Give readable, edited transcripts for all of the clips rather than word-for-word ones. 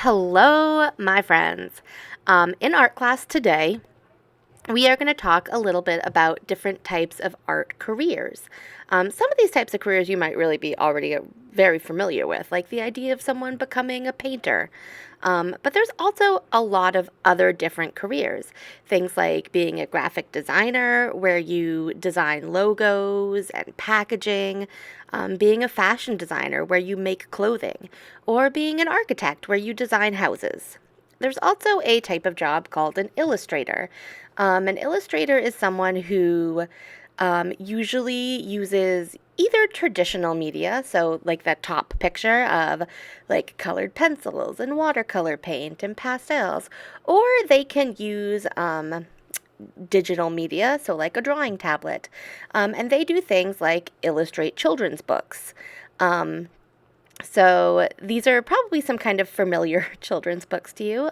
Hello, my friends. In art class today, we are going to talk a little bit about different types of art careers. Some of these types of careers you might really be already very familiar with, like the idea of someone becoming a painter. But there's also a lot of other different careers. Things like being a graphic designer, where you design logos and packaging, being a fashion designer, where you make clothing, or being an architect, where you design houses. There's also a type of job called an illustrator. An illustrator is someone who usually uses either traditional media, so like that top picture of like colored pencils and watercolor paint and pastels, or they can use digital media, so like a drawing tablet. And they do things like illustrate children's books. Um, so these are probably some kind of familiar children's books to you.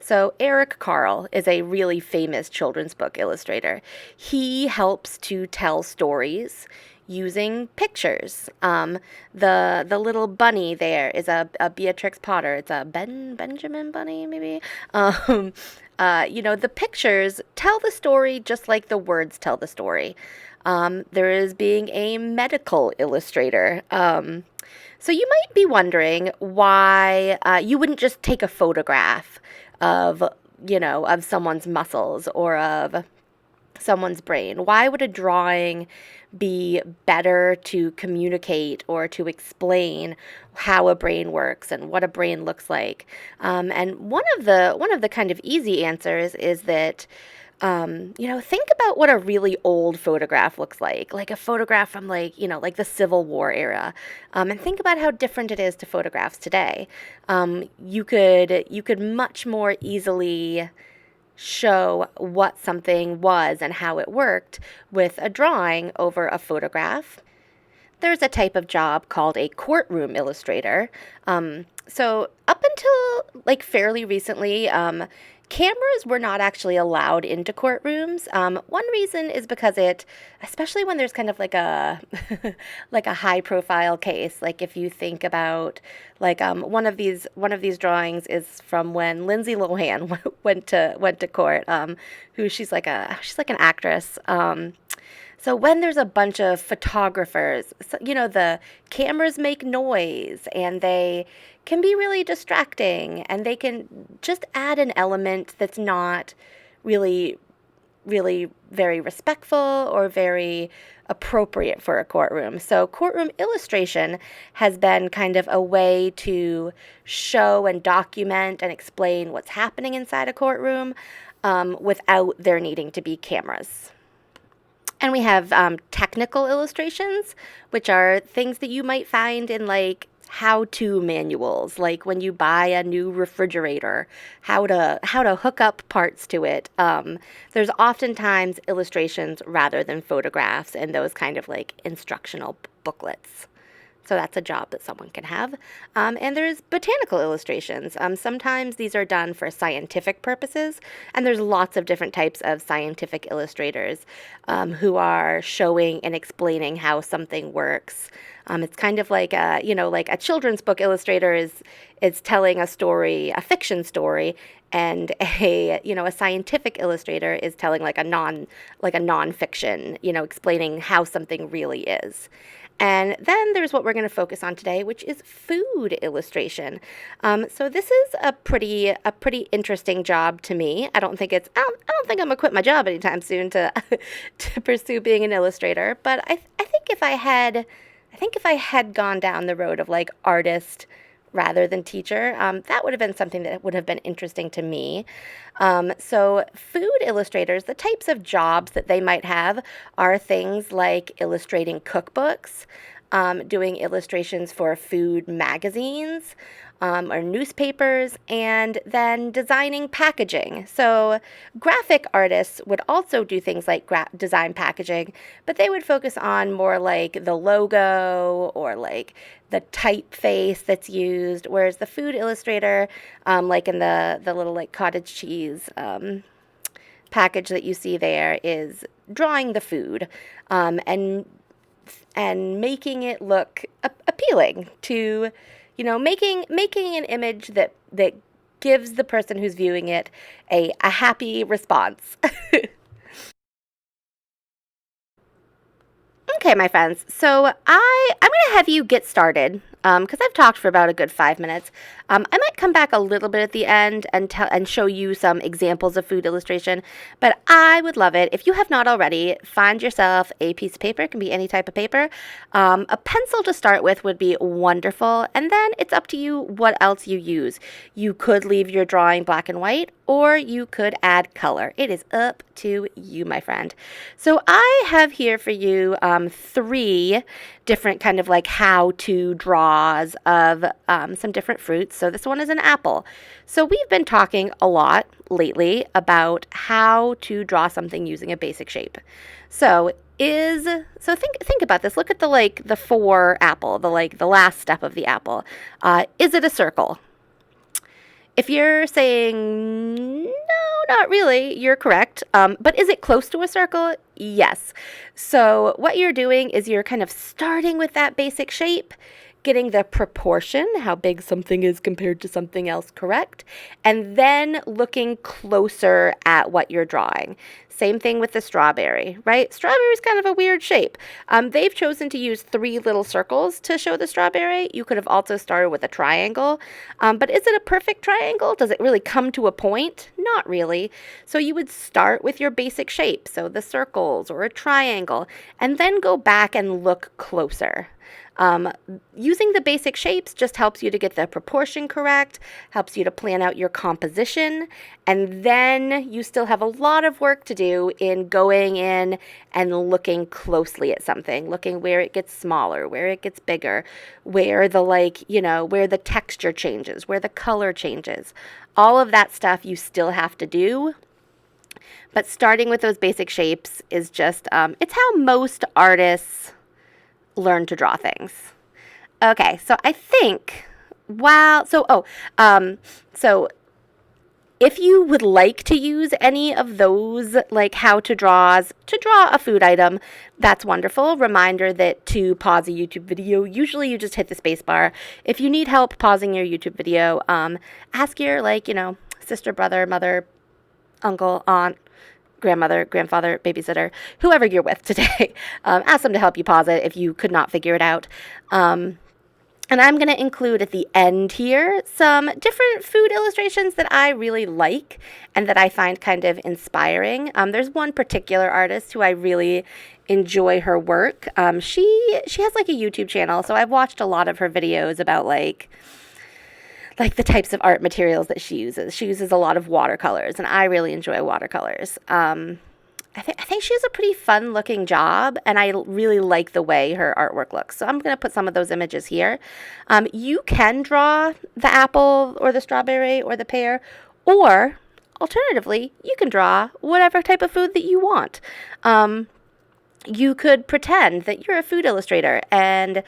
So Eric Carle is a really famous children's book illustrator. He helps to tell stories using pictures. The little bunny there is a Beatrix Potter. It's a Benjamin bunny, maybe. The pictures tell the story just like the words tell the story. There is being a medical illustrator. So you might be wondering why you wouldn't just take a photograph of someone's muscles or of someone's brain. Why would a drawing be better to communicate or to explain how a brain works and what a brain looks like? And one of the kind of easy answers is that think about what a really old photograph looks like a photograph from like the Civil War era, and think about how different it is to photographs today. You could much more easily show what something was and how it worked with a drawing over a photograph. There's a type of job called a courtroom illustrator. So up until like fairly recently, cameras were not actually allowed into courtrooms. One reason is because especially when there's kind of like a like a high profile case, like if you think about like one of these drawings is from when Lindsay Lohan went to court. Who she's like an actress. So when there's a bunch of photographers, so, the cameras make noise and they can be really distracting and they can just add an element that's not really, really very respectful or very appropriate for a courtroom. So courtroom illustration has been kind of a way to show and document and explain what's happening inside a courtroom without there needing to be cameras. And we have technical illustrations, which are things that you might find in like how-to manuals, like when you buy a new refrigerator, how to hook up parts to it. There's oftentimes illustrations rather than photographs and those kind of like instructional booklets. So that's a job that someone can have. And there's botanical illustrations. Sometimes these are done for scientific purposes, and there's lots of different types of scientific illustrators who are showing and explaining how something works. It's kind of like like a children's book illustrator is telling a story, a fiction story, and a scientific illustrator is telling like a nonfiction, explaining how something really is. And then there's what we're going to focus on today, which is food illustration. So this is a pretty interesting job to me. I don't think I'm gonna quit my job anytime soon to to pursue being an illustrator. But I think if I had gone down the road of like artist rather than teacher, that would have been something that would have been interesting to me. So food illustrators, the types of jobs that they might have are things like illustrating cookbooks, doing illustrations for food magazines, or newspapers, and then designing packaging. So graphic artists would also do things like design packaging, but they would focus on more like the logo or like the typeface that's used, whereas the food illustrator, like in the little like cottage cheese package that you see there, is drawing the food, and making it look appealing to making an image that gives the person who's viewing it a happy response. Okay, my friends. So I'm gonna have you get started because I've talked for about a good 5 minutes. I might come back a little bit at the end and show you some examples of food illustration. But I would love it if you have not already. Find yourself a piece of paper. It can be any type of paper. A pencil to start with would be wonderful, and then it's up to you what else you use. You could leave your drawing black and white, or you could add color. It is up to you, my friend. So I have here for you 3 different kind of like how-to draws of some different fruits. So this one is an apple. So we've been talking a lot lately about how to draw something using a basic shape. So think about this. Look at the 4 apple, the last step of the apple. Is it a circle? If you're saying, no, not really, you're correct. But is it close to a circle? Yes. So what you're doing is you're kind of starting with that basic shape, getting the proportion, how big something is compared to something else, correct, and then looking closer at what you're drawing. Same thing with the strawberry, right? Strawberry is kind of a weird shape. They've chosen to use 3 little circles to show the strawberry. You could have also started with a triangle. But is it a perfect triangle? Does it really come to a point? Not really. So you would start with your basic shape, so the circles or a triangle, and then go back and look closer. Using the basic shapes just helps you to get the proportion correct, helps you to plan out your composition, and then you still have a lot of work to do in going in and looking closely at something, looking where it gets smaller, where it gets bigger, where where the texture changes, where the color changes. All of that stuff you still have to do. But starting with those basic shapes is just, it's how most artists learn to draw things. Okay, so I think, so if you would like to use any of those like how to draws to draw a food item, that's wonderful. Reminder that to pause a YouTube video, usually you just hit the space bar. If you need help pausing your YouTube video, ask your sister, brother, mother, uncle, aunt, grandmother, grandfather, babysitter, whoever you're with today. Ask them to help you pause it if you could not figure it out. And I'm going to include at the end here some different food illustrations that I really like and that I find kind of inspiring. There's one particular artist who I really enjoy her work. She has like a YouTube channel, so I've watched a lot of her videos about like the types of art materials that she uses. She uses a lot of watercolors, and I really enjoy watercolors. I think she has a pretty fun-looking job, and I really like the way her artwork looks. So I'm going to put some of those images here. You can draw the apple or the strawberry or the pear, or alternatively, you can draw whatever type of food that you want. You could pretend that you're a food illustrator and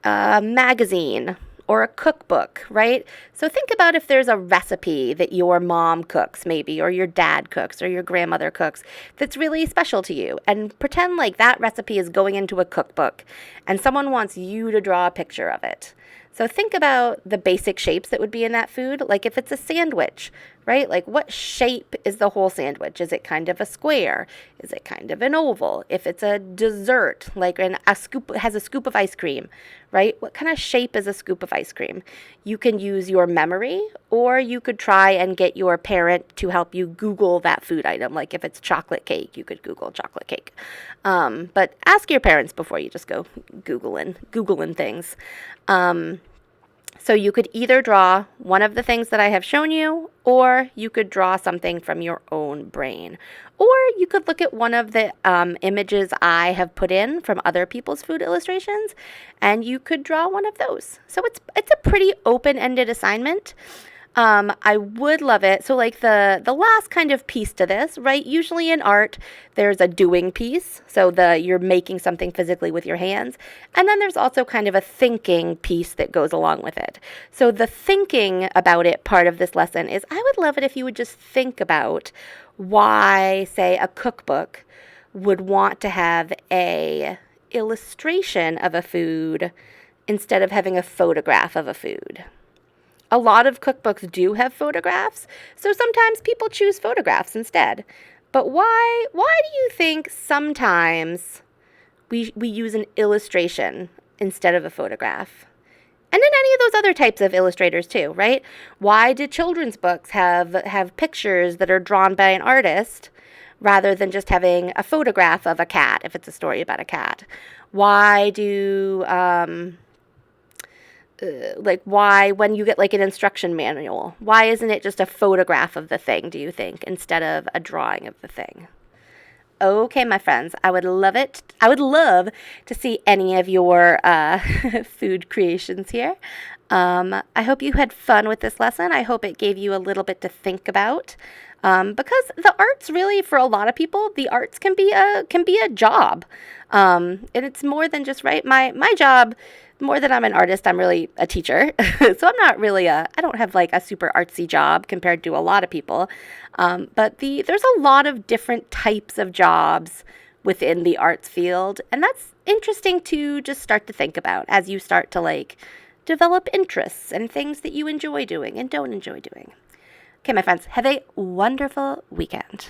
a magazine or a cookbook, right? So think about if there's a recipe that your mom cooks maybe, or your dad cooks, or your grandmother cooks that's really special to you, and pretend like that recipe is going into a cookbook and someone wants you to draw a picture of it. So think about the basic shapes that would be in that food. Like if it's a sandwich, right? Like what shape is the whole sandwich? Is it kind of a square? Is it kind of an oval? If it's a dessert, like a scoop has a scoop of ice cream, right? What kind of shape is a scoop of ice cream? You can use your memory, or you could try and get your parent to help you Google that food item. Like if it's chocolate cake, you could Google chocolate cake. But ask your parents before you just go Googling things. So you could either draw one of the things that I have shown you, or you could draw something from your own brain. Or you could look at one of the images I have put in from other people's food illustrations, and you could draw one of those. So it's a pretty open-ended assignment. I would love it. So like the last kind of piece to this, right? Usually in art, there's a doing piece. So you're making something physically with your hands. And then there's also kind of a thinking piece that goes along with it. So the thinking about it part of this lesson is I would love it if you would just think about why, say, a cookbook would want to have a illustration of a food instead of having a photograph of a food. A lot of cookbooks do have photographs, so sometimes people choose photographs instead. But why do you think sometimes we use an illustration instead of a photograph? And then any of those other types of illustrators too, right? Why do children's books have pictures that are drawn by an artist rather than just having a photograph of a cat if it's a story about a cat? Why do why when you get like an instruction manual, why isn't it just a photograph of the thing, do you think, instead of a drawing of the thing? Okay, my friends, I would love to see any of your food creations here. I hope you had fun with this lesson. I hope it gave you a little bit to think about. Because the arts really, for a lot of people, the arts can be a job. And it's more than just, right? My job, more than I'm an artist, I'm really a teacher. So I'm not really I don't have like a super artsy job compared to a lot of people. But there's a lot of different types of jobs within the arts field. And that's interesting to just start to think about as you start to like develop interests and things that you enjoy doing and don't enjoy doing. Okay, my friends, have a wonderful weekend.